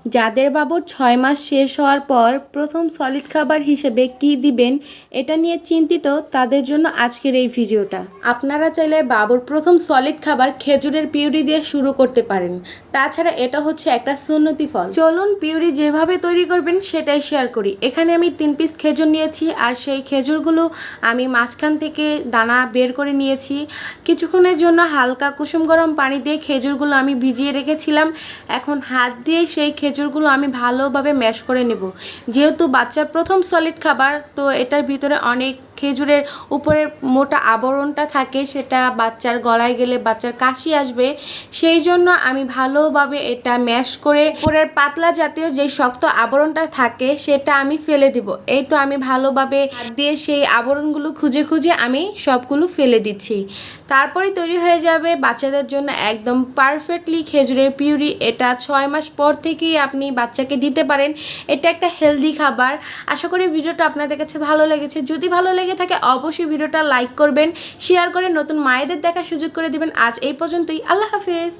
যাদের বাবুর 6 মাস শেষ হওয়ার পর প্রথম সলিড খাবার হিসেবে কি দিবেন এটা নিয়ে চিন্তিত তাদের জন্য আজকের এই ভিডিওটা। আপনারা চাইলে বাবুর প্রথম সলিড খাবার খেজুরের পিউরি দিয়ে শুরু করতে পারেন। তাছাড়া এটা হচ্ছে একটা সুন্নতি ফল। চলুন পিউরি যেভাবে তৈরি করবেন সেটাই শেয়ার করি। এখানে আমি 3 পিস খেজুর নিয়েছি আর সেই খেজুরগুলো আমি মাঝখান থেকে দানা বের করে নিয়েছি। কিছুক্ষণের জন্য হালকা কুসুম গরম পানি দিয়ে খেজুরগুলো আমি ভিজিয়ে রেখেছিলাম। এখন হাত দিয়ে সেই খেজুরগুলো আমি ভালোভাবে ম্যাশ করে নেব। যেহেতু বাচ্চার প্রথম সলিড খাবার, তো এটার ভিতরে অনেক খেজুরের উপরের মোটা আবরণটা থাকে, সেটা বাচ্চার গলায় গেলে বাচ্চার কাশি আসবে। সেই জন্য আমি ভালোভাবে এটা ম্যাশ করে উপরের পাতলা জাতীয় যে শক্ত আবরণটা থাকে সেটা আমি ফেলে দিব। এই তো আমি ভালোভাবে হাত দিয়ে সেই আবরণগুলো খুঁজে খুঁজে আমি সবগুলো ফেলে দিচ্ছি। তারপরে তৈরি হয়ে যাবে বাচ্চাদের জন্য একদম পারফেক্টলি খেজুরের পিউরি। এটা 6 মাস পর থেকেই আপনি বাচ্চাকে দিতে পারেন। এটা একটা হেলদি খাবার। আশা করি ভিডিওটা আপনাদের কাছে ভালো লেগেছে। যদি ভালো লেগে থাকে অবশ্যই ভিডিওটা লাইক করবেন, শেয়ার করে নতুন মায়েদের দেখার সুযোগ করে দিবেন। আজ এই পর্যন্তই। আল্লাহ হাফেজ।